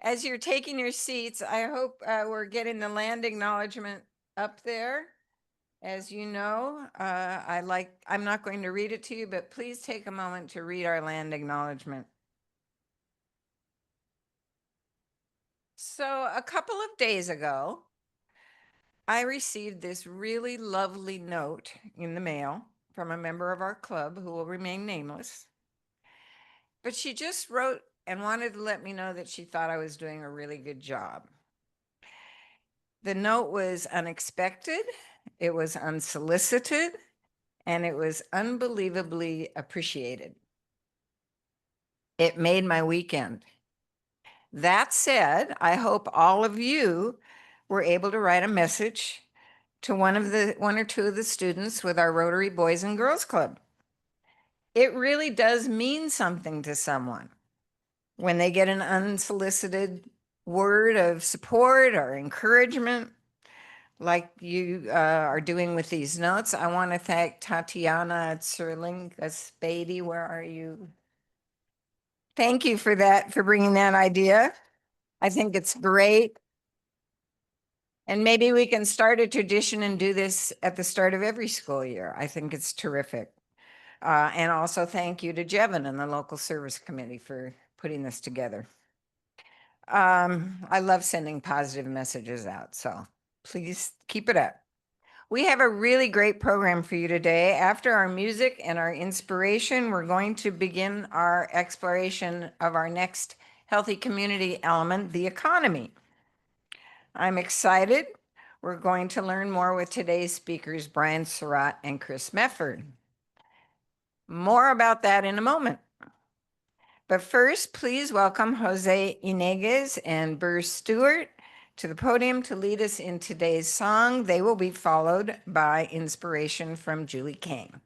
As you're taking your seats, I hope we're getting the land acknowledgement up there. As you know, I'm not going to read it to you, but please take a moment to read our land acknowledgement. So a couple of days ago, I received this really lovely note in the mail from a member of our club who will remain nameless. But she just wrote and wanted to let me know that she thought I was doing a really good job. The note was unexpected, it was unsolicited, and it was unbelievably appreciated. It made my weekend. That said, I hope all of you were able to write a message to one or two of the students with our Rotary Boys and Girls Club. It really does mean something to someone when they get an unsolicited word of support or encouragement like you are doing with these notes. I want to thank Tatiana Tsirlinga-Spady. Where are you? Thank you for that, for bringing that idea. I think it's great. And maybe we can start a tradition and do this at the start of every school year. I think it's terrific. And also thank you to Jevin and the local service committee for putting this together. I love sending positive messages out, so please keep it up. We have a really great program for you today. After our music and our inspiration, we're going to begin our exploration of our next healthy community element, the economy. I'm excited. We're going to learn more with today's speakers, Brian Surratt and Chris Mefford. More about that in a moment. But first, please welcome Jose Ineguez and Burr Stewart to the podium to lead us in today's song. They will be followed by inspiration from Julie Kang.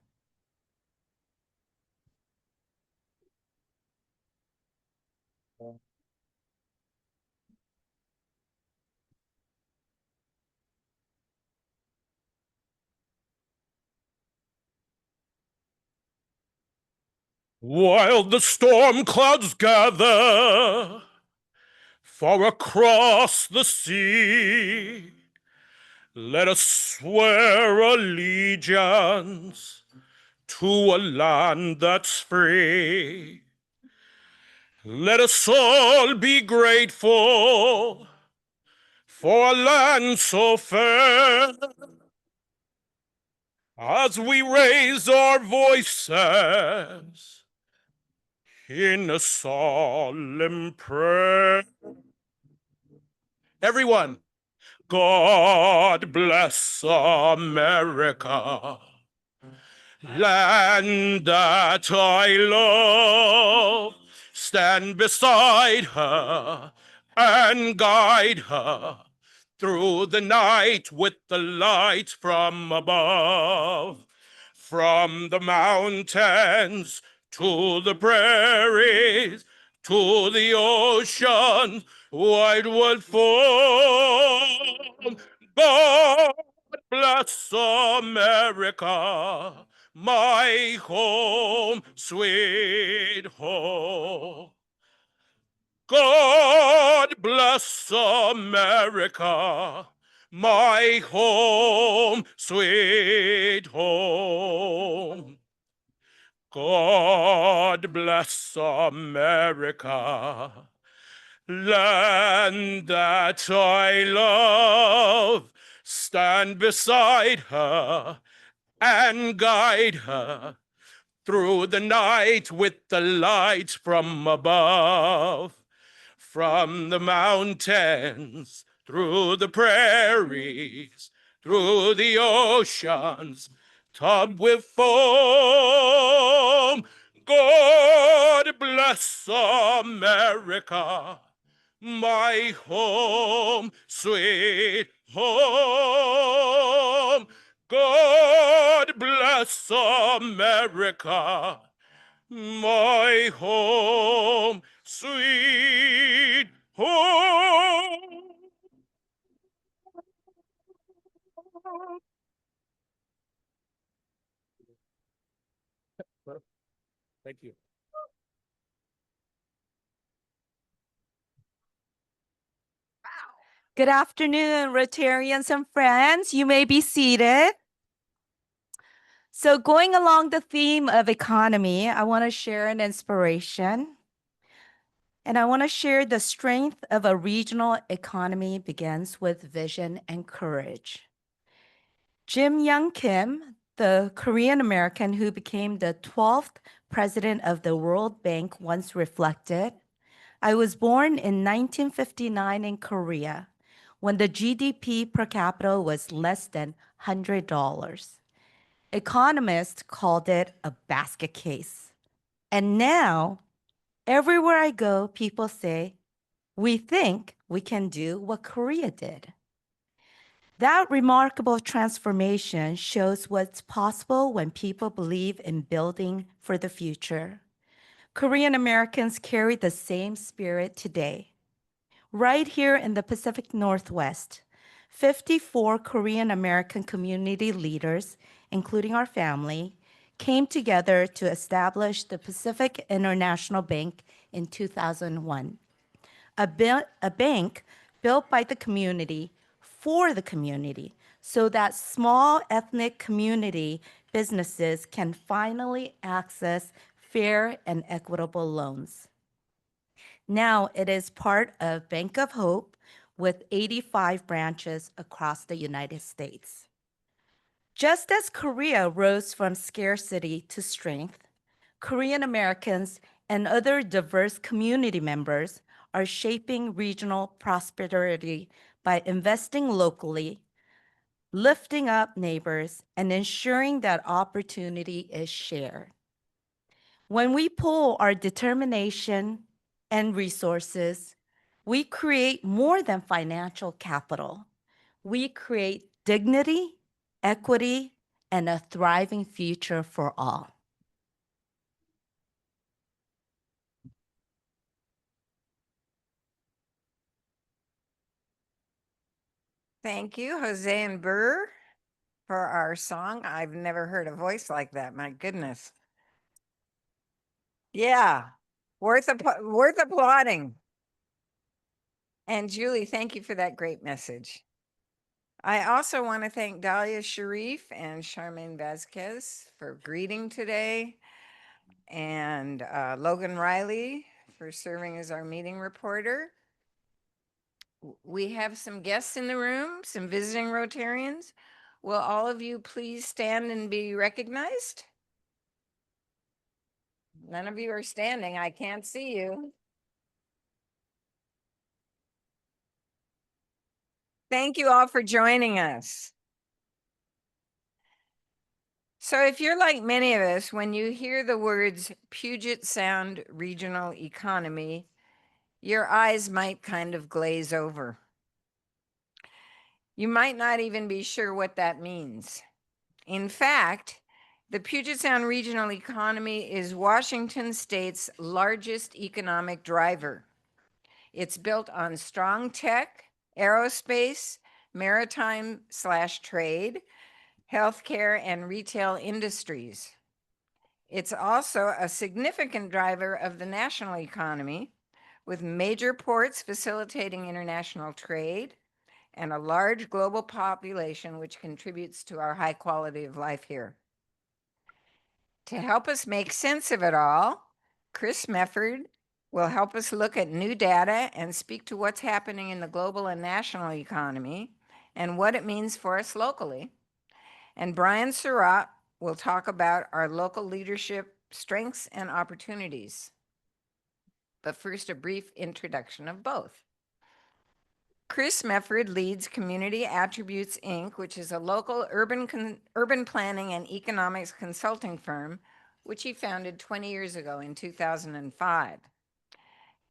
While the storm clouds gather far across the sea, let us swear allegiance to a land that's free. Let us all be grateful for a land so fair as we raise our voices in a solemn prayer. Everyone, God bless America, land that I love. Stand beside her and guide her through the night with the light from above. From the mountains to the prairies, to the ocean, wideward form. God bless America, my home, sweet home. God bless America, my home, sweet home. God bless America, land that I love. Stand beside her and guide her through the night with the light from above. From the mountains, through the prairies, through the oceans, topped with foam. God bless America, my home, sweet home. God bless America, my home, sweet home. Thank you. Good afternoon, Rotarians and friends. You may be seated. So, going along the theme of economy, I want to share an inspiration. And I want to share the strength of a regional economy begins with vision and courage. Jim Young Kim, the Korean American who became the 12th president of the World Bank, once reflected, I was born in 1959 in Korea when the GDP per capita was less than $100. Economists called it a basket case. And now, everywhere I go, people say, we think we can do what Korea did. That remarkable transformation shows what's possible when people believe in building for the future. Korean Americans carry the same spirit today. Right here in the Pacific Northwest, 54 Korean American community leaders, including our family, came together to establish the Pacific International Bank in 2001, a bank built by the community for the community so that small ethnic community businesses can finally access fair and equitable loans. Now it is part of Bank of Hope with 85 branches across the United States. Just as Korea rose from scarcity to strength, Korean Americans and other diverse community members are shaping regional prosperity by investing locally, lifting up neighbors, and ensuring that opportunity is shared. When we pool our determination and resources, we create more than financial capital. We create dignity, equity, and a thriving future for all. Thank you, Jose and Burr, for our song. I've never heard a voice like that. My goodness. Yeah, worth applauding. And Julie, thank you for that great message. I also want to thank Dahlia Sharif and Charmaine Vasquez for greeting today, and Logan Riley for serving as our meeting reporter. We have some guests in the room, some visiting Rotarians. Will all of you please stand and be recognized? None of you are standing. I can't see you. Thank you all for joining us. So if you're like many of us, when you hear the words Puget Sound regional economy, your eyes might kind of glaze over. You might not even be sure what that means. In fact, the Puget Sound regional economy is Washington State's largest economic driver. It's built on strong tech, aerospace, maritime/trade, healthcare, and retail industries. It's also a significant driver of the national economy, with major ports facilitating international trade and a large global population which contributes to our high quality of life here. To help us make sense of it all, Chris Mefford will help us look at new data and speak to what's happening in the global and national economy and what it means for us locally. And Brian Surratt will talk about our local leadership strengths and opportunities. But first, a brief introduction of both. Chris Mefford leads Community Attributes, Inc., which is a local urban planning and economics consulting firm, which he founded 20 years ago in 2005.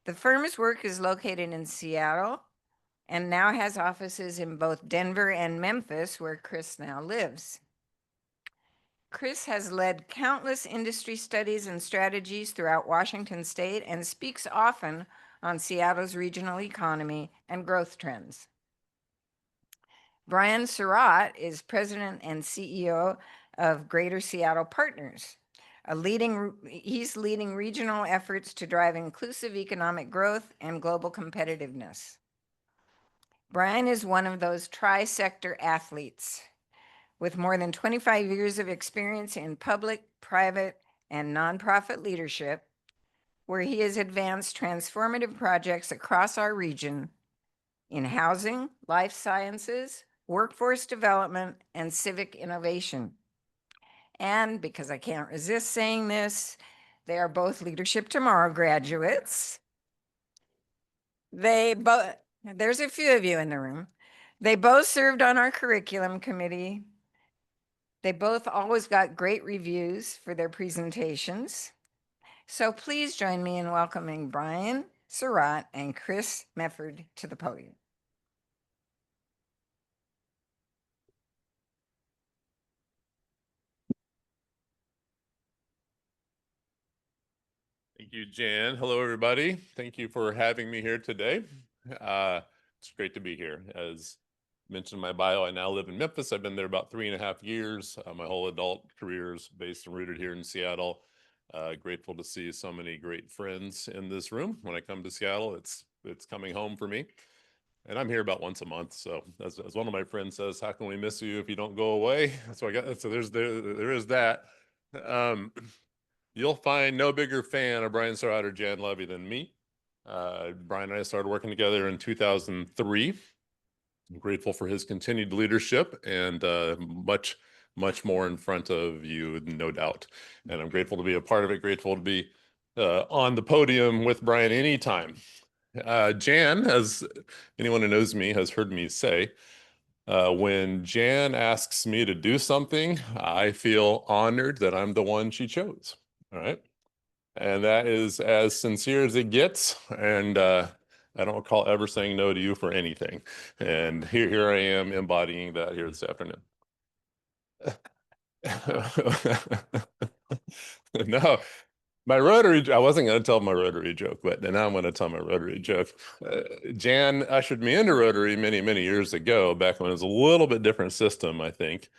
The firm's work is located in Seattle and now has offices in both Denver and Memphis, where Chris now lives. Chris has led countless industry studies and strategies throughout Washington State and speaks often on Seattle's regional economy and growth trends. Brian Surratt is president and CEO of Greater Seattle Partners. He's leading regional efforts to drive inclusive economic growth and global competitiveness. Brian is one of those tri-sector athletes with more than 25 years of experience in public, private, and nonprofit leadership, where he has advanced transformative projects across our region in housing, life sciences, workforce development, and civic innovation. And because I can't resist saying this, they are both Leadership Tomorrow graduates. There's a few of you in the room. They both served on our curriculum committee. They both always got great reviews for their presentations. So please join me in welcoming Brian Surratt and Chris Mefford to the podium. Thank you, Jan. Hello, everybody. Thank you for having me here today. It's great to be here. As mentioned in my bio, I now live in Memphis. I've been there about 3.5 years. My whole adult career is based and rooted here in Seattle. Grateful to see so many great friends in this room. When I come to Seattle, it's coming home for me. And I'm here about once a month. So as one of my friends says, how can we miss you if you don't go away? So there is that. You'll find no bigger fan of Brian Surratt or Jan Levy than me. Brian and I started working together in 2003. I'm grateful for his continued leadership and much more in front of you, no doubt. And I'm grateful to be a part of it, grateful to be on the podium with Brian anytime. Jan, as anyone who knows me has heard me say, when Jan asks me to do something, I feel honored that I'm the one she chose. All right. And that is as sincere as it gets. And I don't recall ever saying no to you for anything. And here I am embodying that here this afternoon. No, my Rotary, I wasn't going to tell my Rotary joke, but now I'm going to tell my Rotary joke. Jan ushered me into Rotary many years ago, back when it was a little bit different system, I think.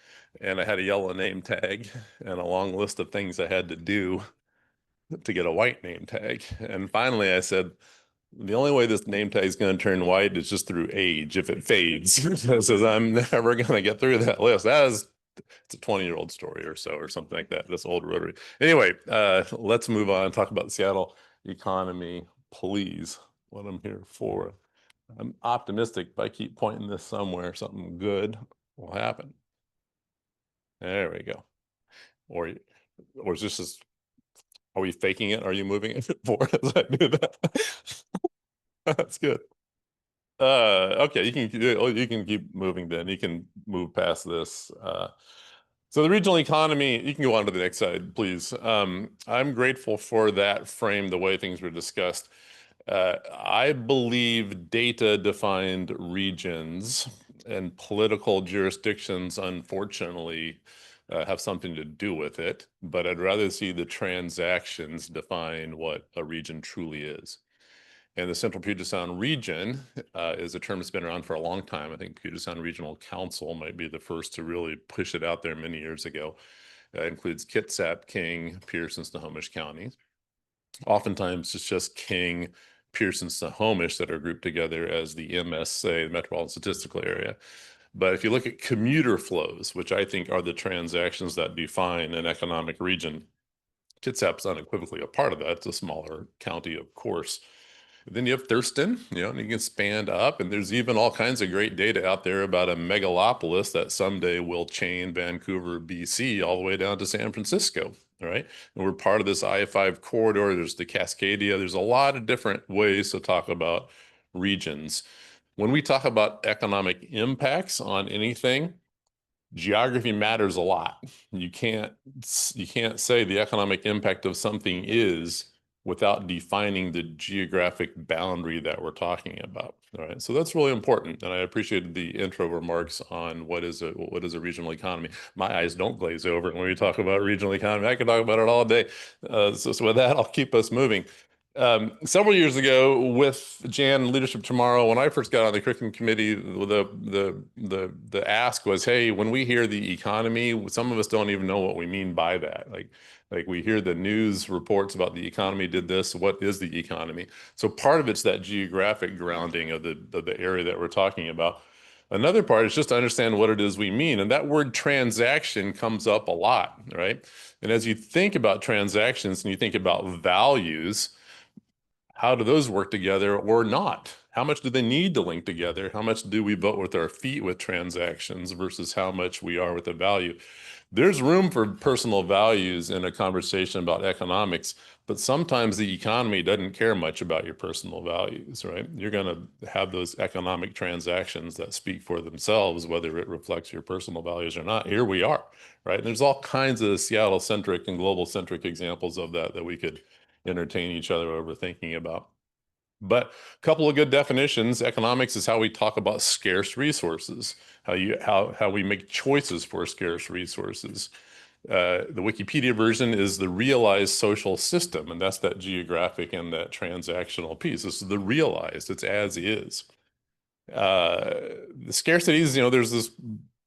And I had a yellow name tag and a long list of things I had to do to get a white name tag. And finally I said, the only way this name tag is going to turn white is just through age, if it fades. I says, I'm never going to get through that list. It's a 20-year-old story or so, or something like that, this old Rotary. Anyway, let's move on and talk about the Seattle economy, please, what I'm here for. I'm optimistic. If I keep pointing this somewhere, something good will happen. There we go. Or is this just, are we faking it? Are you moving it forward as I do that? That's good. Okay, you can keep moving then. You can move past this. So the regional economy, you can go on to the next slide, please. I'm grateful for that frame, the way things were discussed. I believe data-defined regions and political jurisdictions, unfortunately, have something to do with it, but I'd rather see the transactions define what a region truly is. And the Central Puget Sound region is a term that's been around for a long time. I think Puget Sound Regional Council might be the first to really push it out there many years ago. It includes Kitsap, King, Pierce, and Snohomish counties. Oftentimes it's just King, Pierce, and Snohomish that are grouped together as the MSA, the Metropolitan Statistical Area. But if you look at commuter flows, which I think are the transactions that define an economic region, Kitsap's unequivocally a part of that. It's a smaller county, of course. Then you have Thurston, and you can expand up, and there's even all kinds of great data out there about a megalopolis that someday will chain Vancouver, BC, all the way down to San Francisco, all right? And we're part of this I-5 corridor. There's the Cascadia. There's a lot of different ways to talk about regions. When we talk about economic impacts on anything, geography matters a lot. You can't say the economic impact of something is without defining the geographic boundary that we're talking about. All right, so that's really important, and I appreciated the intro remarks on what is a regional economy. My eyes don't glaze over when we talk about regional economy. I could talk about it all day. So with that, I'll keep us moving. Several years ago with Jan Leadership Tomorrow, when I first got on the curriculum committee, the ask was, hey, when we hear the economy, some of us don't even know what we mean by that. Like we hear the news reports about the economy did this. What is the economy? So part of it's that geographic grounding of the area that we're talking about. Another part is just to understand what it is we mean. And that word transaction comes up a lot, right? And as you think about transactions and you think about values, how do those work together or not? How much do they need to link together? How much do we vote with our feet with transactions versus how much we are with the value? There's room for personal values in a conversation about economics, but sometimes the economy doesn't care much about your personal values, right? You're going to have those economic transactions that speak for themselves, whether it reflects your personal values or not. Here we are, right? And there's all kinds of Seattle-centric and global-centric examples of that we could entertain each other over thinking about. But a couple of good definitions. Economics is how we talk about scarce resources, how we make choices for scarce resources. The Wikipedia version is the realized social system, and that's that geographic and that transactional piece. This is the realized, it's as is. The scarcities, there's this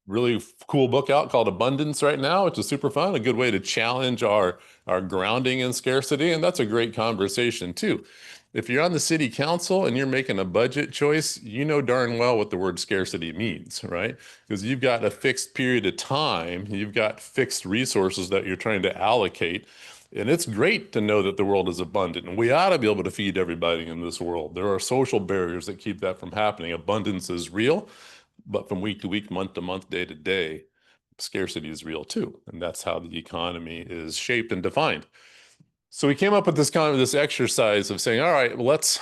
really cool book out called Abundance right now, which is super fun, a good way to challenge our grounding in scarcity. And that's a great conversation too. If you're on the city council and you're making a budget choice, you know darn well what the word scarcity means, right? Because you've got a fixed period of time, you've got fixed resources that you're trying to allocate. And it's great to know that the world is abundant, and we ought to be able to feed everybody in this world. There are social barriers that keep that from happening. Abundance is real, but from week to week, month to month, day to day, scarcity is real too. And that's how the economy is shaped and defined. So we came up with this exercise of saying, all right, well, let's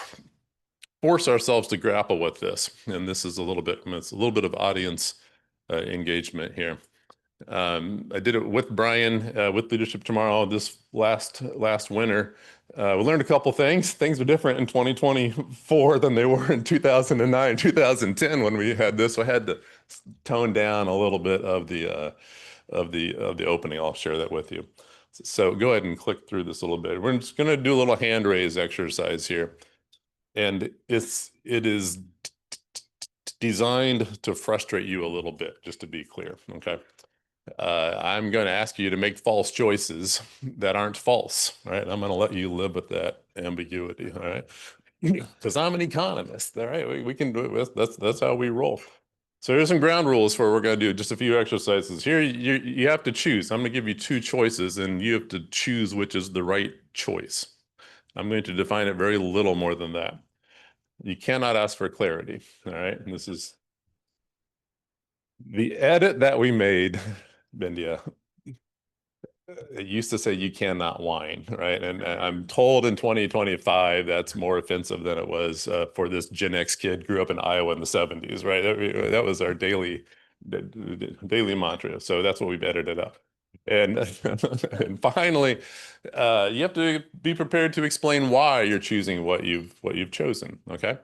force ourselves to grapple with this. And this is it's a little bit of audience engagement here. I did it with Brian, with Leadership Tomorrow this last winter. We learned a couple things. Things are different in 2024 than they were in 2009, 2010 when we had this. So I had to tone down a little bit of the opening. I'll share that with you. So go ahead and click through this a little bit. We're just going to do a little hand raise exercise here. And it is designed to frustrate you a little bit, just to be clear, okay? I'm going to ask you to make false choices that aren't false, right? I'm going to let you live with that ambiguity, all right? Because I'm an economist, all right? We can do it. That's how we roll. So here's some ground rules for what we're going to do. Just a few exercises. Here, you have to choose. I'm going to give you two choices, and you have to choose which is the right choice. I'm going to define it very little more than that. You cannot ask for clarity, all right? And this is the edit that we made, Bindia. It used to say you cannot whine, right? And I'm told in 2025 that's more offensive than it was for this Gen X kid grew up in Iowa in the 70s, right? That was our daily mantra. So that's what we've edited up. And, and finally, you have to be prepared to explain why you're choosing what you've chosen, okay?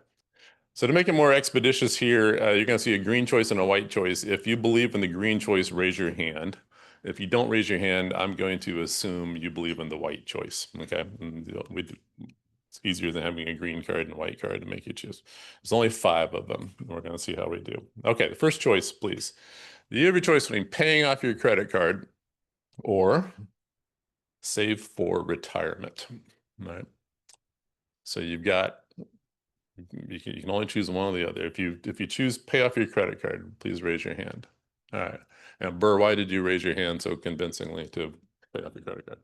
So to make it more expeditious here, you're going to see a green choice and a white choice. If you believe in the green choice, raise your hand. If you don't raise your hand, I'm going to assume you believe in the white choice. Okay. It's easier than having a green card and a white card to make you choose. There's only 5 of them. We're going to see how we do. Okay. The first choice, please. You have your choice between paying off your credit card or save for retirement. All right. So you've got you can only choose one or the other. If you choose pay off your credit card, please raise your hand. All right. And Burr, why did you raise your hand so convincingly to pay off your credit card?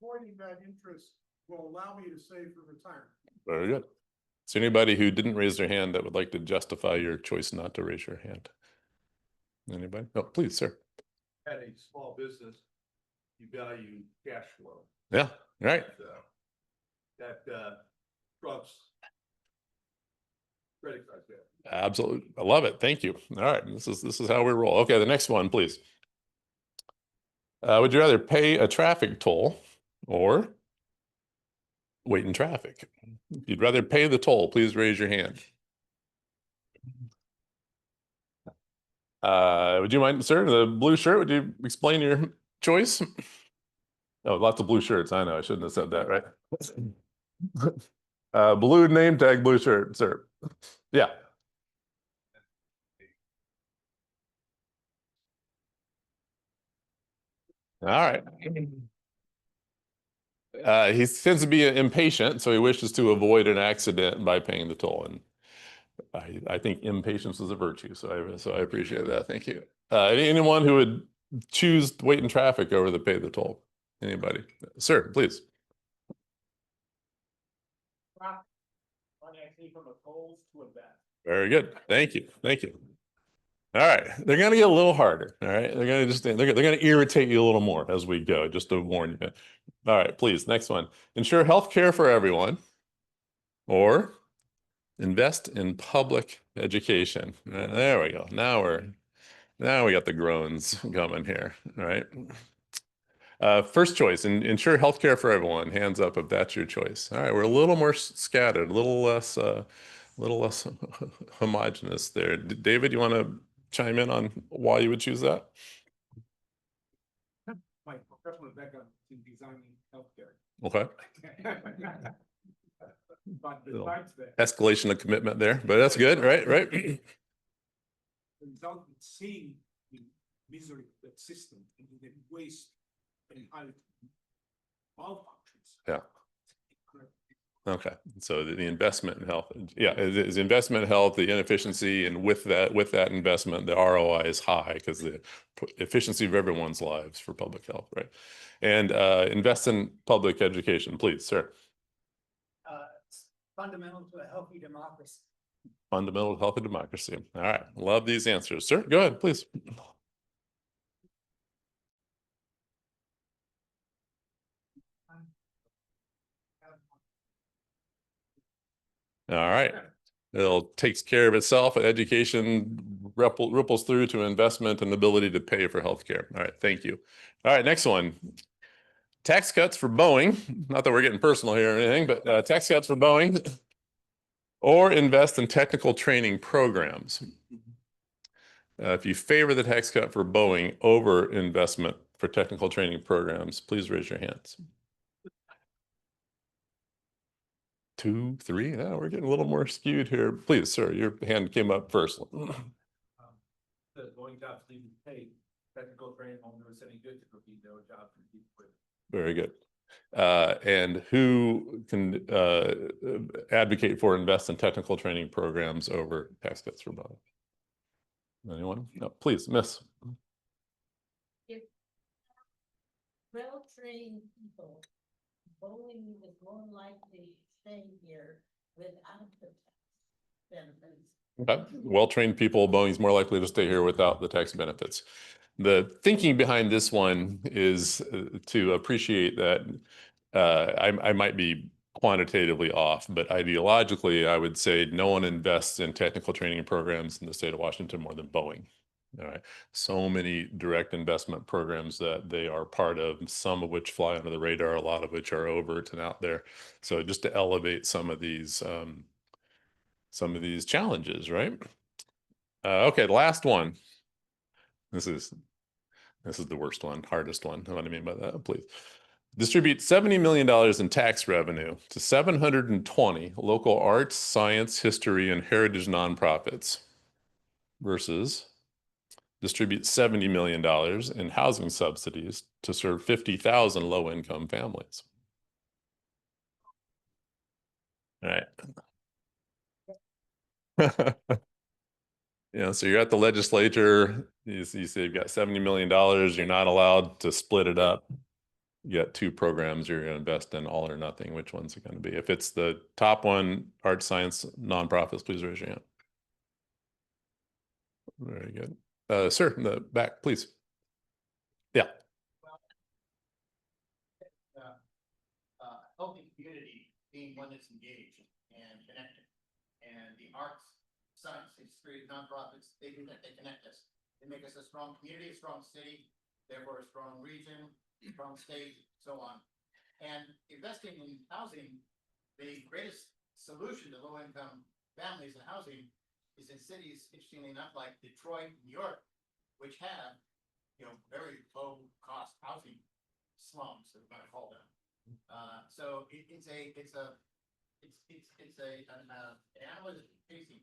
Avoiding that interest will allow me to save for retirement. Very good. Is there anybody who didn't raise their hand that would like to justify your choice not to raise your hand? Anybody? No, please, sir. At a small business, you value cash flow. Yeah, right. That trumps credit card debt. Absolutely. I love it. Thank you. All right. This is how we roll. Okay, the next one, please. Would you rather pay a traffic toll or wait in traffic? If you'd rather pay the toll, please raise your hand. Would you mind, sir, the blue shirt, would you explain your choice? Oh, lots of blue shirts. I know. I shouldn't have said that, right? Blue name tag, blue shirt, sir. Yeah. All right. He tends to be impatient, so he wishes to avoid an accident by paying the toll. And I think impatience is a virtue, so I appreciate that. Thank you. Anyone who would choose wait in traffic over the pay the toll? Anybody? Sir, please. Very good. Thank you. Thank you. All right. They're going to get a little harder. All right. They're going to irritate you a little more as we go, just to warn you. All right, please. Next one. Ensure health care for everyone or invest in public education. There we go. Now we got the groans coming here. All right. First choice, ensure healthcare for everyone. Hands up if that's your choice. All right, we're a little more scattered, a little less homogenous there. David, you want to chime in on why you would choose that? My professional background in designing healthcare. Okay. But besides that, Escalation of commitment there, but that's good, right? Right. the result of seeing the misery of that system and the waste and how it malfunctions. Yeah. Okay, so the investment in health, yeah, is investment in health, the inefficiency, and with that investment, the ROI is high because the efficiency of everyone's lives for public health, right? And invest in public education, please, sir. It's fundamental to a healthy democracy. Fundamental to healthy democracy. All right, love these answers, sir. Go ahead, please. All right. It'll takes care of itself. Education ripples through to investment and ability to pay for healthcare. All right, thank you. All right, next one. Tax cuts for Boeing. Not that we're getting personal here or anything, but tax cuts for Boeing or invest in technical training programs. If you favor the tax cut for Boeing over investment for technical training programs, please raise your hands. 2, 3. Yeah, we're getting a little more skewed here. Please, sir, your hand came up first. The Boeing jobs need to pay technical training owners any good to repeat their job for people with. Very good. And who can advocate for invest in technical training programs over tax cuts for Boeing? Anyone? No, please, miss. If well-trained people, Boeing is more likely staying here without the tax benefits. Okay. Well-trained people, Boeing's more likely to stay here without the tax benefits. The thinking behind this one is to appreciate that I might be quantitatively off, but ideologically, I would say no one invests in technical training programs in the state of Washington more than Boeing. All right. So many direct investment programs that they are part of, some of which fly under the radar, a lot of which are overt and out there. So just to elevate some of these challenges, right? Okay, the last one. This is the worst one, hardest one. What do I mean by that? Please. Distribute $70 million in tax revenue to 720 local arts, science, history, and heritage nonprofits versus distribute $70 million in housing subsidies to serve 50,000 low-income families. All right. So you're at the legislature, you say you've got $70 million, you're not allowed to split it up. You got 2 programs you're going to invest in, all or nothing. Which one's it going to be? If it's the top one, art, science, nonprofits, please raise your hand. Very good. Sir, in the back, please. Yeah. Healthy community being one that's engaged and connected. And the arts, science, history, nonprofits, they connect us. They make us a strong community, a strong city, therefore a strong region, strong state, so on. And investing in housing, the greatest solution to low-income families and housing is in cities, interestingly enough, like Detroit, New York, which have, very low-cost housing. slums, if I call them. So it's an analytic facing,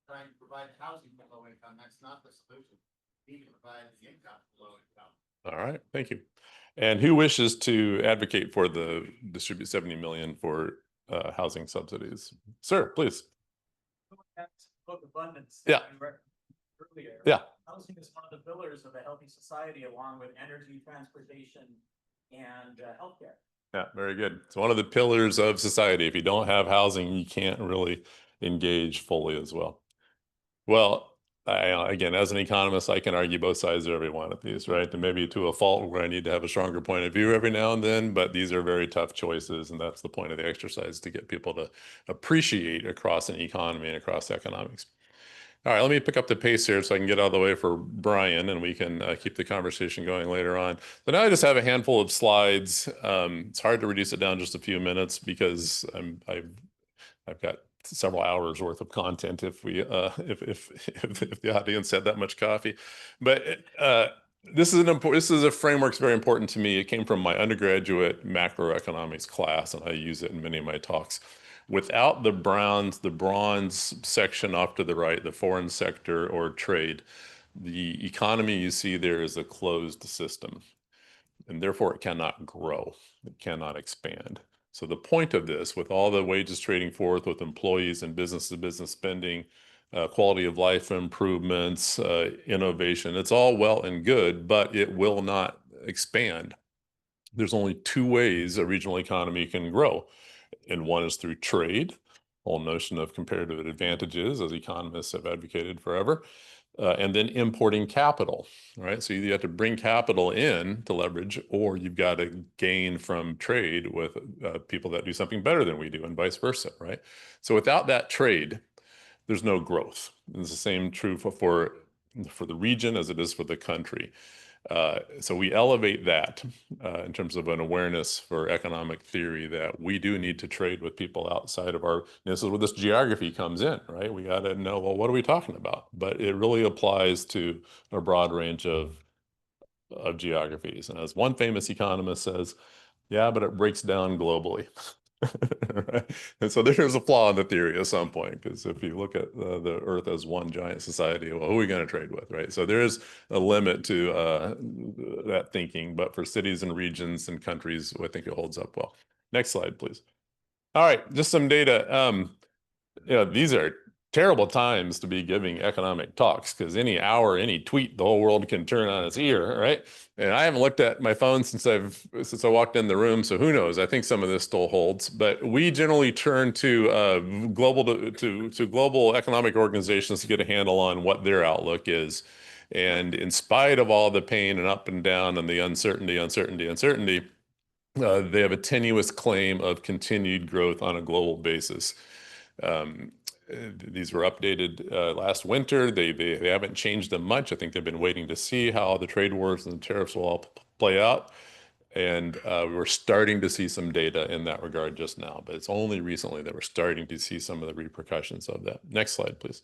trying to provide housing for low income. That's not the solution. We need to provide the income for low income. All right, thank you. And who wishes to advocate for the distribute 70 million for housing subsidies? Sir, please. Book abundance. Yeah. Earlier. Yeah. Housing is one of the pillars of a healthy society, along with energy, transportation, and healthcare. Yeah, very good. It's one of the pillars of society. If you don't have housing, you can't really engage fully as well. Well, again, as an economist, I can argue both sides of every one of these, right? And maybe to a fault where I need to have a stronger point of view every now and then, but these are very tough choices. And that's the point of the exercise, to get people to appreciate across an economy and across economics. All right, let me pick up the pace here so I can get out of the way for Brian, and we can keep the conversation going later on. So now I just have a handful of slides. It's hard to reduce it down just a few minutes because I've got several hours worth of content if we if the audience had that much coffee. But this is a framework that's very important to me. It came from my undergraduate macroeconomics class, and I use it in many of my talks. Without the bronze section off to the right, the foreign sector or trade, the economy you see there is a closed system, and therefore it cannot grow, it cannot expand. So the point of this, with all the wages trading forth with employees and business-to-business spending, quality of life improvements, innovation, it's all well and good, but it will not expand. There's only two ways a regional economy can grow. And one is through trade, whole notion of comparative advantages, as economists have advocated forever, and then importing capital, right? So you have to bring capital in to leverage, or you've got to gain from trade with people that do something better than we do, and vice versa, right? So without that trade, there's no growth. And it's the same true for the region as it is for the country. So we elevate that in terms of an awareness for economic theory, that we do need to trade with people outside of our, this is where this geography comes in, right? We got to know, well, what are we talking about? But it really applies to a broad range of geographies. And as one famous economist says, yeah, but it breaks down globally. Right? And so there's a flaw in the theory at some point, because if you look at the Earth as one giant society, well, who are we going to trade with, right? So there is a limit to that thinking, but for cities and regions and countries, I think it holds up well. Next slide, please. All right, just some data. These are terrible times to be giving economic talks, because any hour, any tweet, the whole world can turn on its ear, right? And I haven't looked at my phone since I walked in the room, so who knows? I think some of this still holds. But we generally turn to global economic organizations to get a handle on what their outlook is. And in spite of all the pain and up and down and the uncertainty, they have a tenuous claim of continued growth on a global basis. These were updated last winter. They haven't changed them much. I think they've been waiting to see how the trade wars and the tariffs will all play out. And we're starting to see some data in that regard just now, but it's only recently that we're starting to see some of the repercussions of that. Next slide, please.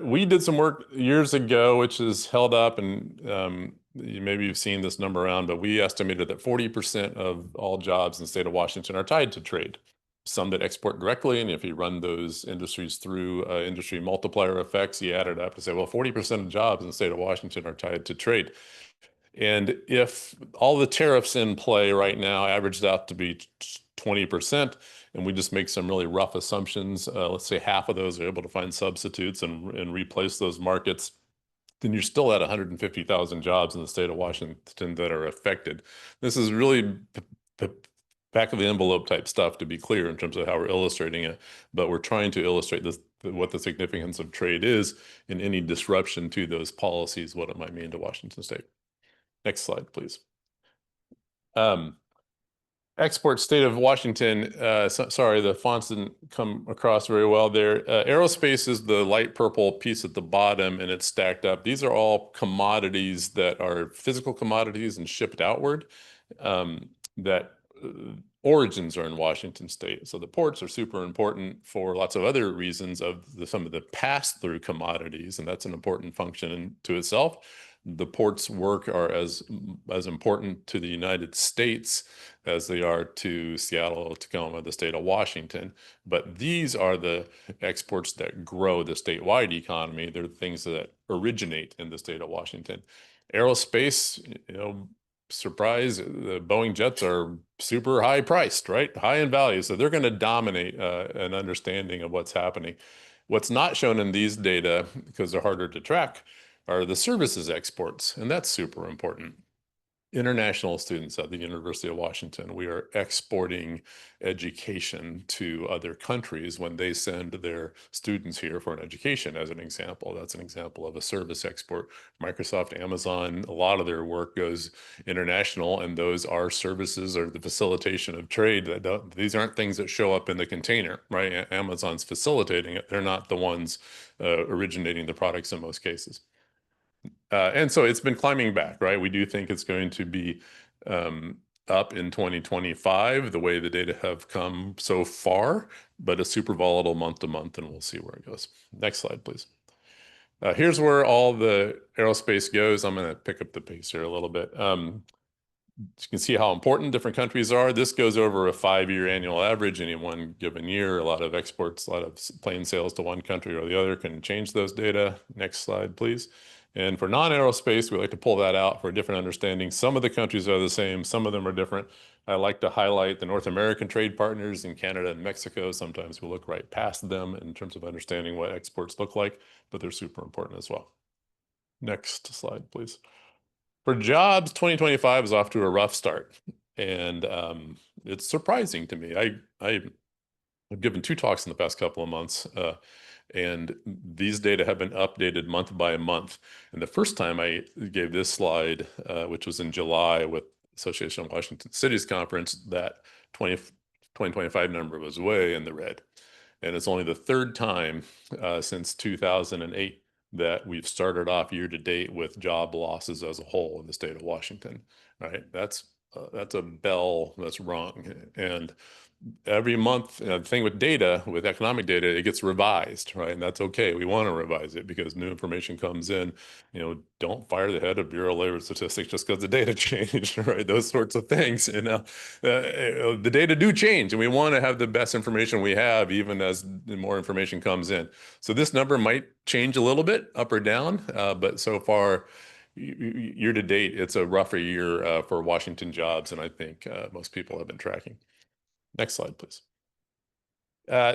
We did some work years ago, which is held up, and maybe you've seen this number around, but we estimated that 40% of all jobs in the state of Washington are tied to trade. Some that export directly, and if you run those industries through industry multiplier effects, you add it up to say, well, 40% of jobs in the state of Washington are tied to trade. And if all the tariffs in play right now averaged out to be 20%, and we just make some really rough assumptions, let's say half of those are able to find substitutes and replace those markets, then you're still at 150,000 jobs in the state of Washington that are affected. This is really back of the envelope type stuff, to be clear, in terms of how we're illustrating it, but we're trying to illustrate what the significance of trade is in any disruption to those policies, what it might mean to Washington state. Next slide, please. Export state of Washington, sorry, the fonts didn't come across very well there. Aerospace is the light purple piece at the bottom, and it's stacked up. These are all commodities that are physical commodities and shipped outward, that origins are in Washington State. So the ports are super important for lots of other reasons of some of the pass-through commodities, and that's an important function to itself. The ports work are as important to the United States as they are to Seattle, Tacoma, the state of Washington. But these are the exports that grow the statewide economy. They're the things that originate in the state of Washington. Aerospace, surprise, the Boeing jets are super high priced, right? High in value. So they're going to dominate an understanding of what's happening. What's not shown in these data, because they're harder to track, are the services exports. And that's super important. International students at the University of Washington, we are exporting education to other countries when they send their students here for an education, as an example. That's an example of a service export. Microsoft, Amazon, a lot of their work goes international, and those are services or the facilitation of trade. These aren't things that show up in the container, right? Amazon's facilitating it. They're not the ones originating the products in most cases. And so it's been climbing back, right? We do think it's going to be up in 2025, the way the data have come so far, but a super volatile month to month, and we'll see where it goes. Next slide, please. Here's where all the aerospace goes. I'm going to pick up the pace here a little bit. You can see how important different countries are. This goes over a 5-year annual average any one given year. A lot of exports, a lot of plane sales to one country or the other can change those data. Next slide, please. And for non-aerospace, we like to pull that out for a different understanding. Some of the countries are the same, some of them are different. I like to highlight the North American trade partners in Canada and Mexico. Sometimes we'll look right past them in terms of understanding what exports look like, but they're super important as well. Next slide, please. For jobs, 2025 is off to a rough start, and it's surprising to me. I've given 2 talks in the past couple of months, and these data have been updated month by month. And the first time I gave this slide, which was in July with Association of Washington Cities Conference, that 2025 number was way in the red. And it's only the third time since 2008 that we've started off year to date with job losses as a whole in the state of Washington, right? That's a bell that's rung. And every month, the thing with data, with economic data, it gets revised, right? And that's okay. We want to revise it because new information comes in. Don't fire the head of Bureau of Labor Statistics just because the data changed, right? Those sorts of things. The data do change, and we want to have the best information we have, even as more information comes in. So this number might change a little bit up or down, but so far, year to date, it's a rougher year for Washington jobs, and I think most people have been tracking. Next slide, please.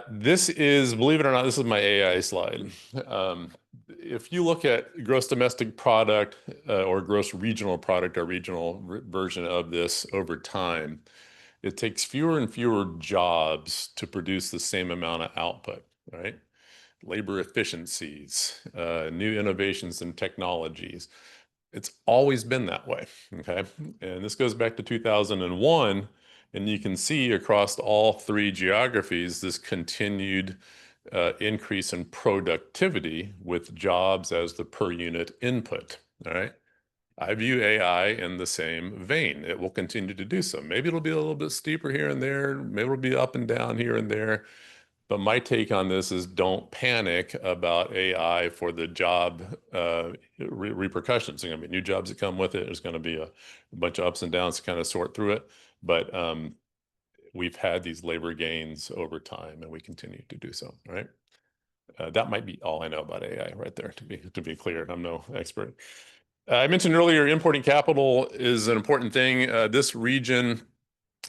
This is, believe it or not, this is my AI slide. If you look at gross domestic product or gross regional product, or regional version of this over time, it takes fewer and fewer jobs to produce the same amount of output, right? Labor efficiencies, new innovations and technologies. It's always been that way, okay? And this goes back to 2001, and you can see across all 3 geographies this continued increase in productivity with jobs as the per unit input, all right? I view AI in the same vein. It will continue to do so. Maybe it'll be a little bit steeper here and there. Maybe it'll be up and down here and there. But my take on this is don't panic about AI for the job repercussions. There are going to be new jobs that come with it. There's going to be a bunch of ups and downs to kind of sort through it. But we've had these labor gains over time, and we continue to do so, right? That might be all I know about AI right there, to be clear. I'm no expert. I mentioned earlier, importing capital is an important thing. This region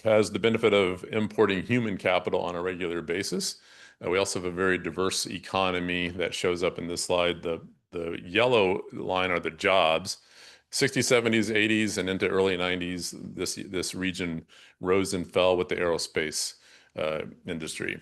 has the benefit of importing human capital on a regular basis. We also have a very diverse economy that shows up in this slide. The yellow line are the jobs. 60s, 70s, 80s, and into early 90s, this region rose and fell with the aerospace industry.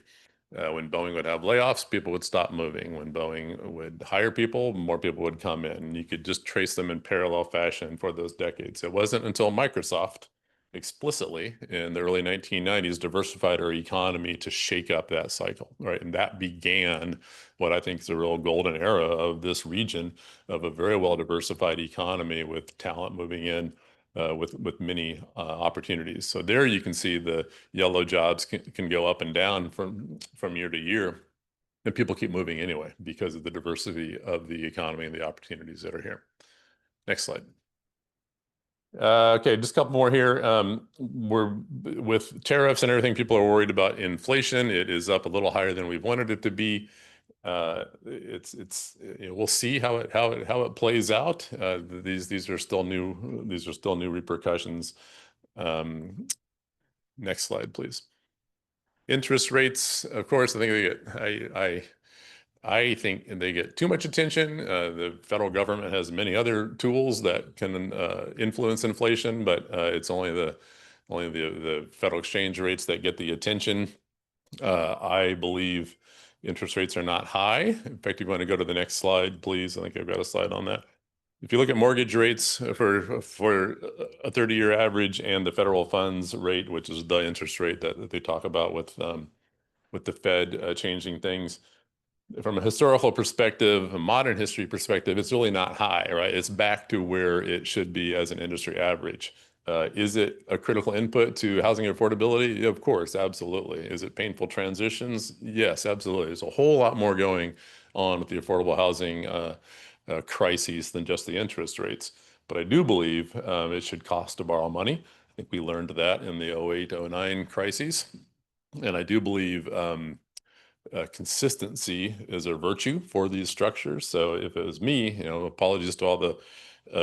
When Boeing would have layoffs, people would stop moving. When Boeing would hire people, more people would come in. You could just trace them in parallel fashion for those decades. It wasn't until Microsoft explicitly in the early 1990s diversified our economy to shake up that cycle, right? And that began what I think is a real golden era of this region of a very well diversified economy with talent moving in with many opportunities. So there you can see the yellow jobs can go up and down from year to year, and people keep moving anyway because of the diversity of the economy and the opportunities that are here. Next slide. Okay, just a couple more here. We're with tariffs and everything, people are worried about inflation. It is up a little higher than we've wanted it to be. We'll see how it plays out. These are still new repercussions. Next slide, please. Interest rates, of course, I think I think they get too much attention. The federal government has many other tools that can influence inflation, but it's only the federal exchange rates that get the attention. I believe interest rates are not high. In fact, you want to go to the next slide, please. I think I've got a slide on that. If you look at mortgage rates for a 30-year average and the federal funds rate, which is the interest rate that they talk about with the Fed changing things, from a historical perspective, a modern history perspective, it's really not high, right? It's back to where it should be as an industry average. Is it a critical input to housing affordability? Of course, absolutely. Is it painful transitions? Yes, absolutely. There's a whole lot more going on with the affordable housing crises than just the interest rates. But I do believe it should cost to borrow money. I think we learned that in the 08-09 crises. And I do believe consistency is a virtue for these structures. So if it was me, apologies to all the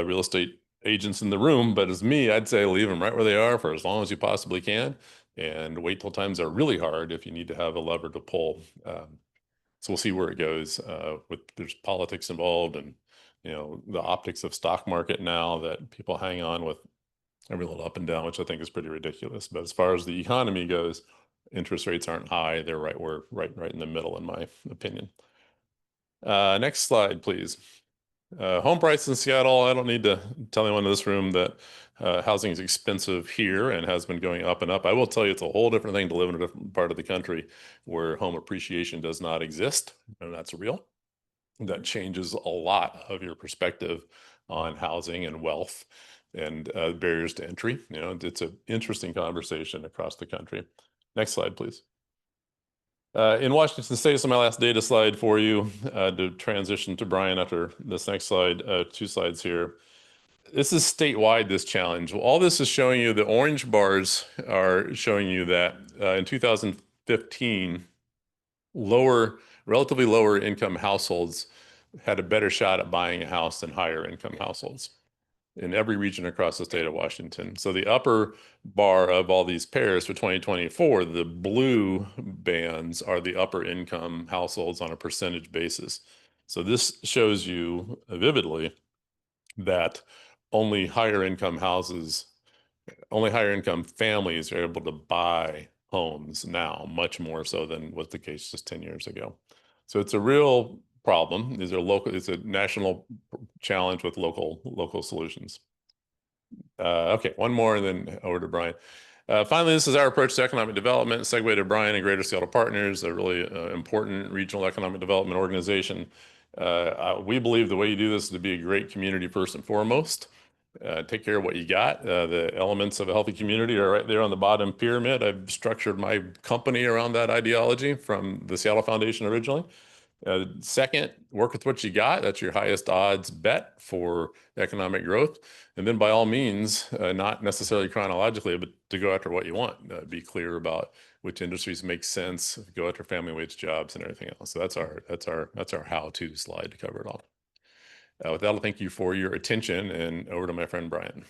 real estate agents in the room, but as me, I'd say leave them right where they are for as long as you possibly can, and wait till times are really hard if you need to have a lever to pull. So we'll see where it goes. There's politics involved, and the optics of stock market now that people hang on with every little up and down, which I think is pretty ridiculous. But as far as the economy goes, interest rates aren't high. They're right in the middle, in my opinion. Next slide, please. Home prices in Seattle. I don't need to tell anyone in this room that housing is expensive here and has been going up and up. I will tell you it's a whole different thing to live in a different part of the country where home appreciation does not exist, and that's real. That changes a lot of your perspective on housing and wealth and barriers to entry. It's an interesting conversation across the country. Next slide, please. In Washington State, this is my last data slide for you to transition to Brian after this next slide, 2 slides here. This is statewide, this challenge. Well, all this is showing you, the orange bars are showing you that in 2015, relatively lower income households had a better shot at buying a house than higher income households in every region across the state of Washington. So the upper bar of all these pairs for 2024, the blue bands are the upper income households on a percentage basis. So this shows you vividly that only higher income families are able to buy homes now, much more so than was the case just 10 years ago. So it's a real problem. It's a national challenge with local solutions. Okay, one more and then over to Brian. Finally, this is our approach to economic development, segue to Brian and Greater Seattle Partners, a really important regional economic development organization. We believe the way you do this is to be a great community first and foremost. Take care of what you got. The elements of a healthy community are right there on the bottom pyramid. I've structured my company around that ideology from the Seattle Foundation originally. Second, work with what you got. That's your highest odds bet for economic growth. And then by all means, not necessarily chronologically, but to go after what you want. Be clear about which industries make sense, go after family wage jobs and everything else. So that's our how-to slide to cover it all. With that, I'll thank you for your attention, and over to my friend Brian.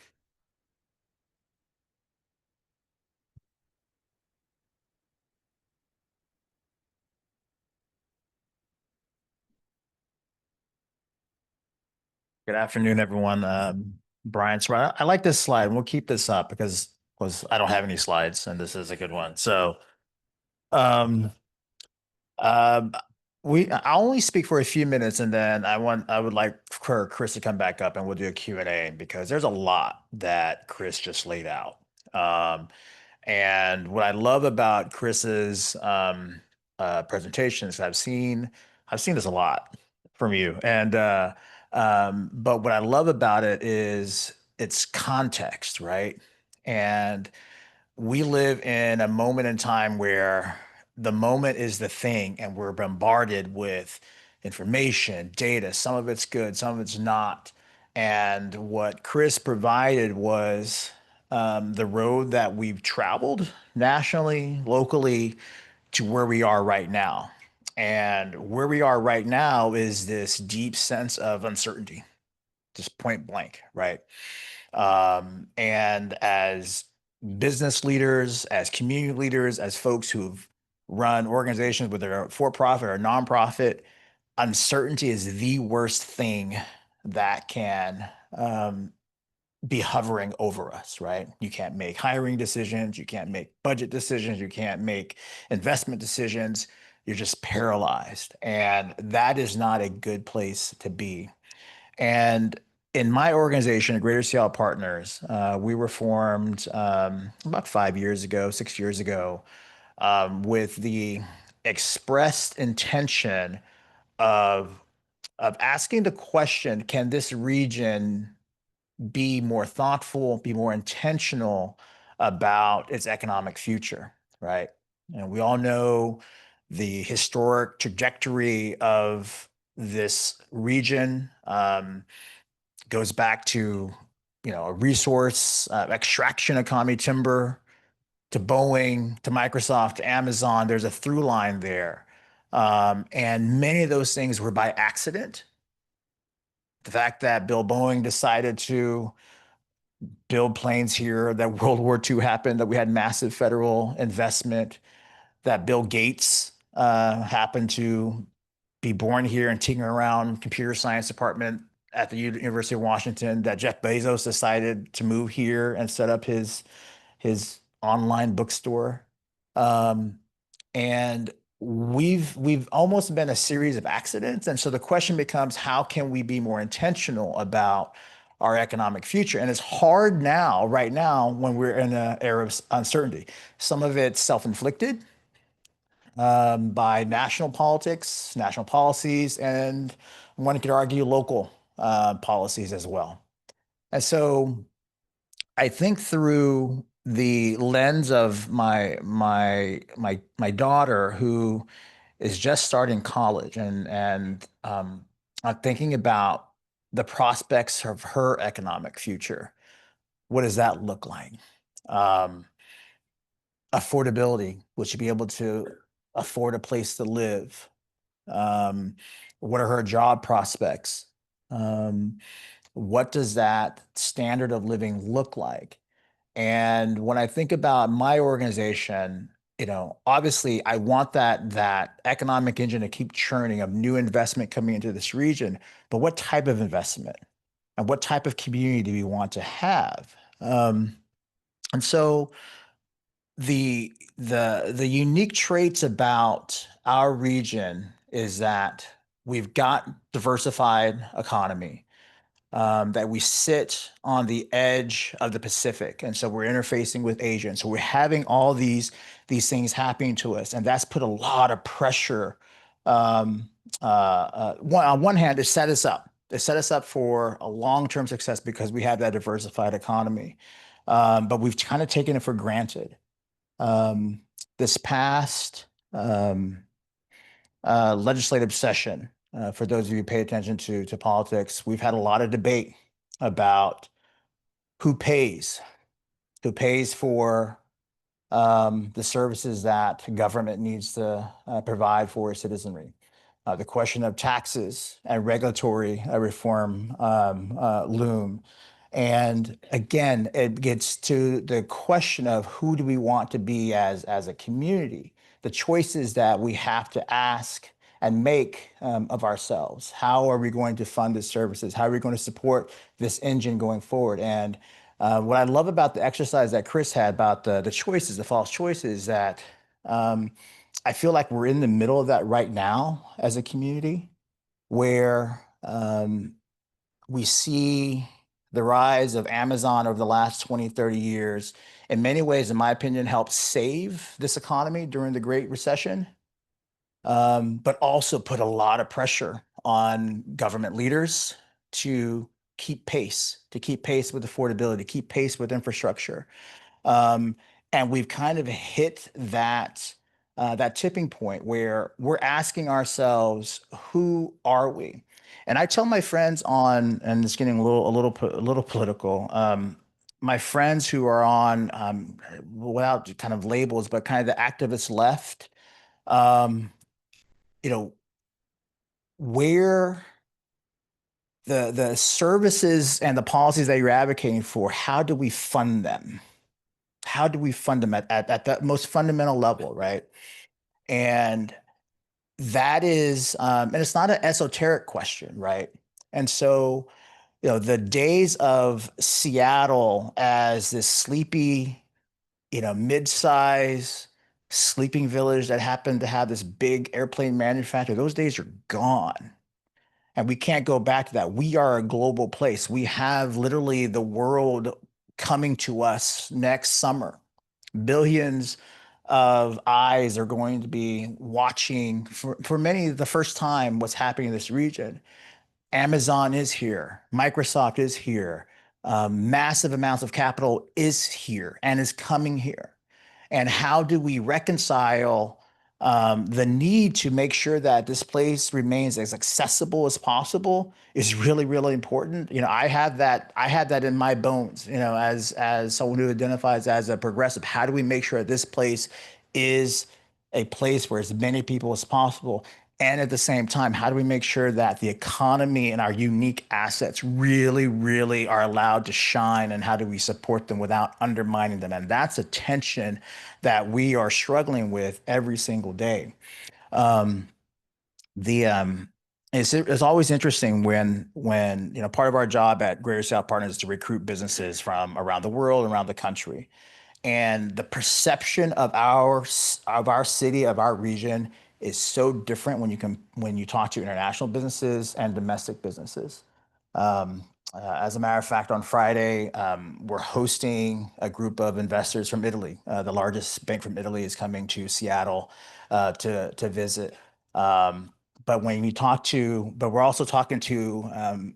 Good afternoon, everyone. Brian Surratt. I like this slide, and we'll keep this up because I don't have any slides, and this is a good one. So, I'll only speak for a few minutes, and then I would like for Chris to come back up, and we'll do a Q&A because there's a lot that Chris just laid out. And what I love about Chris's presentations, I've seen this a lot from you, and but what I love about it is it's context, right? And we live in a moment in time where the moment is the thing, and we're bombarded with information, data. Some of it's good, some of it's not. And what Chris provided was the road that we've traveled nationally, locally, to where we are right now. And where we are right now is this deep sense of uncertainty, just point blank, right? And as business leaders, as community leaders, as folks who've run organizations, whether they're for profit or nonprofit, uncertainty is the worst thing that can be hovering over us, right? You can't make hiring decisions, you can't make budget decisions, you can't make investment decisions. You're just paralyzed. And that is not a good place to be. And in my organization, Greater Seattle Partners, we were formed about 5 years ago, 6 years ago, with the expressed intention of asking the question: can this region be more thoughtful, be more intentional about its economic future, right? And we all know the historic trajectory of this region. Goes back to, a resource extraction economy, timber, to Boeing, to Microsoft, to Amazon. There's a through line there. And many of those things were by accident. The fact that Bill Boeing decided to build planes here, that World War II happened, that we had massive federal investment, that Bill Gates happened to be born here and tinker around computer science department at the University of Washington, that Jeff Bezos decided to move here and set up his online bookstore. And we've almost been a series of accidents. And so the question becomes, how can we be more intentional about our economic future? And it's hard now, right now, when we're in an era of uncertainty. Some of it's self-inflicted by national politics, national policies, and one could argue local policies as well. And so I think through the lens of my daughter, who is just starting college, and I'm thinking about the prospects of her economic future. What does that look like? Um, Affordability. Will she be able to afford a place to live? Um, what are her job prospects? What does that standard of living look like? And when I think about my organization, obviously I want that economic engine to keep churning of new investment coming into this region. But what type of investment and what type of community do we want to have? And so the unique traits about our region is that we've got diversified economy, that we sit on the edge of the Pacific, and so we're interfacing with Asia, and so we're having all these things happening to us, and that's put a lot of pressure. On one hand, it set us up. It set us up for a long-term success because we have that diversified economy, but we've kind of taken it for granted. Um, this past legislative session, for those of you who pay attention to politics, we've had a lot of debate about who pays, for the services that government needs to provide for its citizenry. The question of taxes and regulatory reform loom. And again, it gets to the question of who do we want to be as a community, the choices that we have to ask and make of ourselves. How are we going to fund the services? How are we going to support this engine going forward? And what I love about the exercise that Chris had about the choices, the false choices, that I feel like we're in the middle of that right now as a community, where we see the rise of Amazon over the last 20, 30 years, in many ways, in my opinion, helped save this economy during the Great Recession, but also put a lot of pressure on government leaders to keep pace, with affordability, keep pace with infrastructure. Um, and we've kind of hit that tipping point where we're asking ourselves, who are we? And I tell my friends and it's getting a little political. My friends who are on, without kind of labels, but kind of the activist left, um, you know, where the services and the policies that you're advocating for, how do we fund them? How do we fund them at that most fundamental level, right? And that is, and it's not an esoteric question, right? And so, the days of Seattle as this sleepy, mid-size sleeping village that happened to have this big airplane manufacturer, those days are gone. And we can't go back to that. We are a global place. We have literally the world coming to us next summer. Billions of eyes are going to be watching for many the first time what's happening in this region. Amazon is here, Microsoft is here, massive amounts of capital is here and is coming here. And how do we reconcile the need to make sure that this place remains as accessible as possible is really, really important. I had that in my bones, as someone who identifies as a progressive. How do we make sure that this place is a place where as many people as possible? And at the same time, how do we make sure that the economy and our unique assets really, really are allowed to shine? And how do we support them without undermining them? And that's a tension that we are struggling with every single day. Um, the it's always interesting when part of our job at Greater South Partners is to recruit businesses from around the world, around the country, and the perception of our city, of our region, is so different when you talk to international businesses and domestic businesses. As a matter of fact, on Friday, we're hosting a group of investors from Italy. The largest bank from Italy is coming to Seattle to visit. But we're also talking to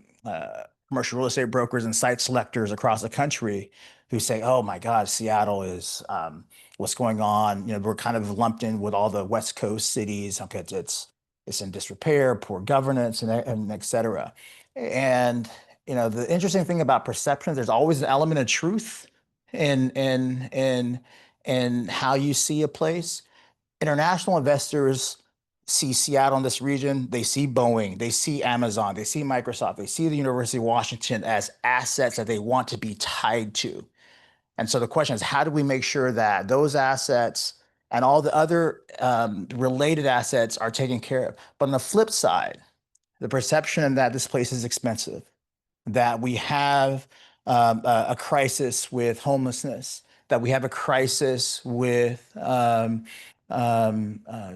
commercial real estate brokers and site selectors across the country who say, "Oh my God, Seattle is what's going on." We're kind of lumped in with all the West Coast cities. Okay, it's in disrepair, poor governance, and et cetera. And the interesting thing about perception, there's always an element of truth in how you see a place. International investors see Seattle in this region, they see Boeing, they see Amazon, they see Microsoft, they see the University of Washington as assets that they want to be tied to. And so the question is, how do we make sure that those assets and all the other related assets are taken care of? But on the flip side, the perception that this place is expensive, that we have a crisis with homelessness, that we have a crisis with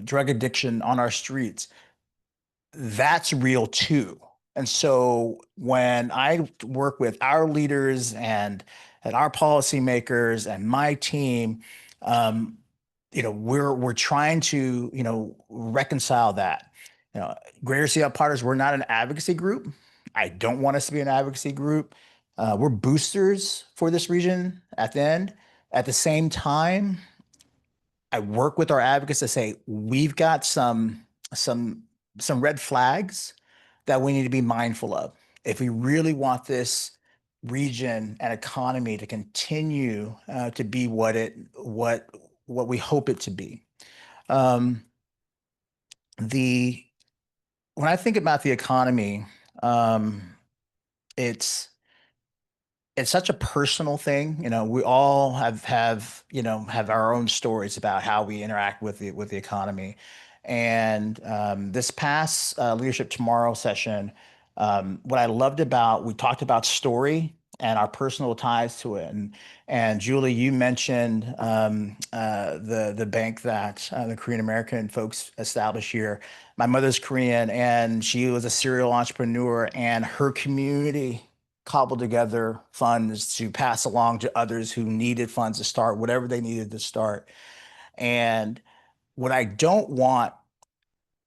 drug addiction on our streets, that's real too. And so when I work with our leaders and our policymakers and my team, we're trying to reconcile that. Greater Seattle Partners, we're not an advocacy group. I don't want us to be an advocacy group. We're boosters for this region at the end. At the same time, I work with our advocates to say we've got some red flags that we need to be mindful of if we really want this region and economy to continue to be what we hope it to be. Um, the when I think about the economy, um, it's it's such a personal thing. We all have our own stories about how we interact with the economy. And this past Leadership Tomorrow session, what I loved about, we talked about story and our personal ties to it. And Julie, you mentioned the bank that the Korean American folks established here. My mother's Korean, and she was a serial entrepreneur, and her community cobbled together funds to pass along to others who needed funds to start whatever they needed to start. And what I don't want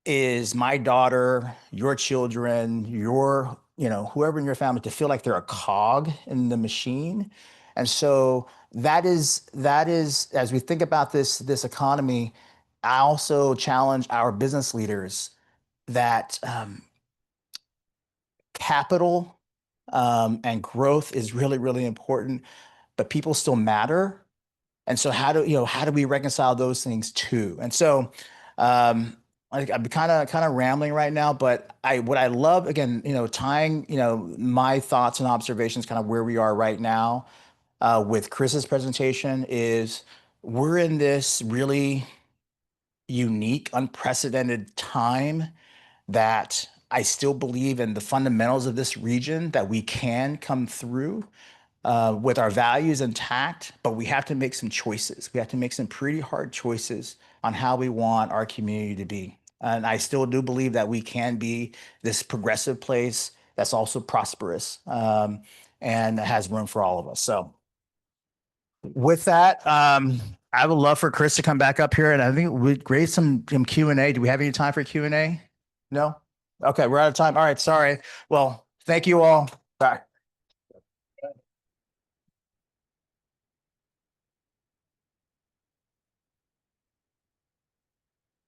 is my daughter, your children, your whoever in your family to feel like they're a cog in the machine. And so that is as we think about this economy, I also challenge our business leaders that capital and growth is really, really important, but people still matter. And so how do we reconcile those things too? And so I'm kind of rambling right now, but what I love again, tying, my thoughts and observations kind of where we are right now with Chris's presentation is we're in this really unique, unprecedented time that I still believe in the fundamentals of this region that we can come through with our values intact, but we have to make some choices. We have to make some pretty hard choices on how we want our community to be. And I still do believe that we can be this progressive place that's also prosperous and has room for all of us. So with that, I would love for Chris to come back up here, and I think we'd grade some Q&A. Do we have any time for Q&A? No? Okay, we're out of time. All right, sorry. Well, thank you all. Bye.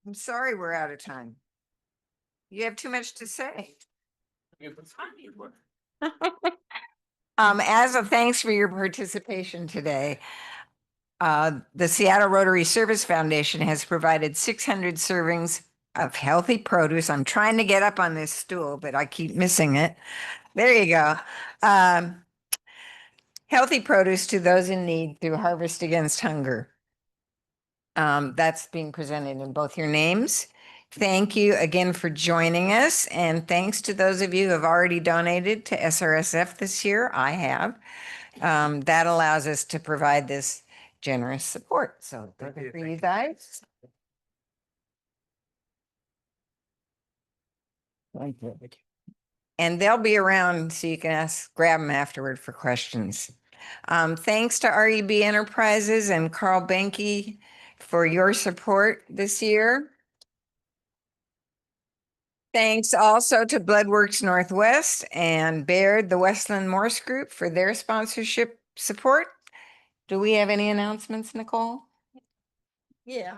I'm sorry we're out of time. You have too much to say. As a thanks for your participation today, the Seattle Rotary Service Foundation has provided 600 servings of healthy produce. I'm trying to get up on this stool, but I keep missing it. There you go. Healthy produce to those in need through Harvest Against Hunger. That's being presented in both your names. Thank you again for joining us. And thanks to those of you who have already donated to SRSF this year. I have. That allows us to provide this generous support. So thank you for you guys. Thank you. And they'll be around so you can grab them afterward for questions. Thanks to REB Enterprises and Carl Benke for your support this year. Thanks also to Bloodworks Northwest and Baird, the Westland Morse Group, for their sponsorship support. Do we have any announcements, Nicole? Yeah.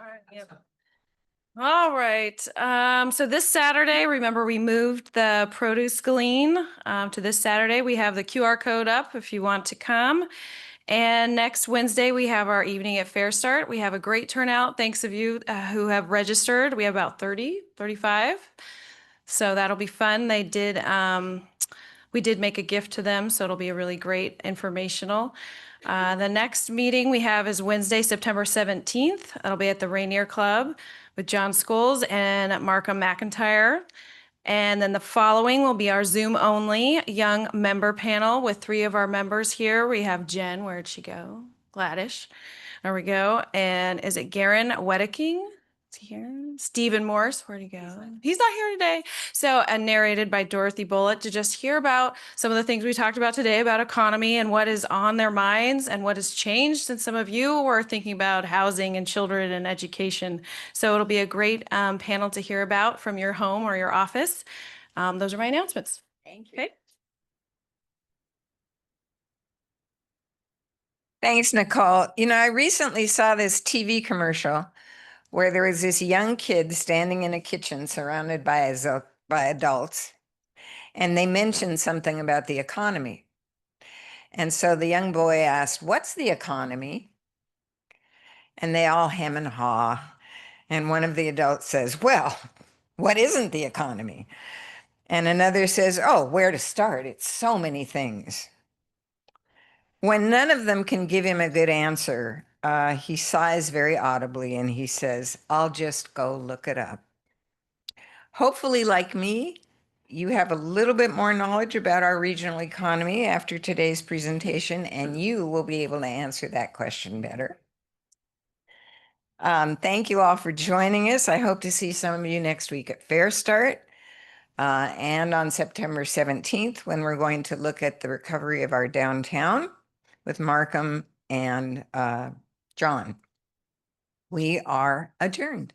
All right. So this Saturday, remember we moved the produce glean to this Saturday. We have the QR code up if you want to come. And next Wednesday, we have our evening at Fair Start. We have a great turnout. Thanks of you who have registered. We have about 30, 35. So that'll be fun. We did make a gift to them, so it'll be a really great informational. The next meeting we have is Wednesday, September 17th. It'll be at the Rainier Club with John Scholes and Markham McIntyre. And then the following will be our Zoom only young member panel with 3 of our members here. We have Jen, where'd she go? Gladish. There we go. And is it Garen Wedeking? Is he here? Stephen Morse, where'd he go? He's not here today. So, and narrated by Dorothy Bullitt to just hear about some of the things we talked about today about economy and what is on their minds and what has changed since some of you were thinking about housing and children and education. So it'll be a great panel to hear about from your home or your office. Those are my announcements. Thank you. Okay. Thanks, Nicole. I recently saw this TV commercial where there was this young kid standing in a kitchen surrounded by adults, and they mentioned something about the economy. And so the young boy asked, "What's the economy?" And they all hem and haw. And one of the adults says, "Well, what isn't the economy?" And another says, "Oh, where to start? It's so many things." When none of them can give him a good answer, he sighs very audibly and he says, "I'll just go look it up." Hopefully, like me, you have a little bit more knowledge about our regional economy after today's presentation, and you will be able to answer that question better. Thank you all for joining us. I hope to see some of you next week at Fair Start and on September 17th when we're going to look at the recovery of our downtown with Markham and John. We are adjourned.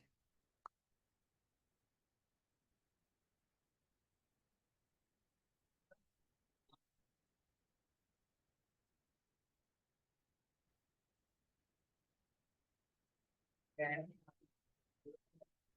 Okay.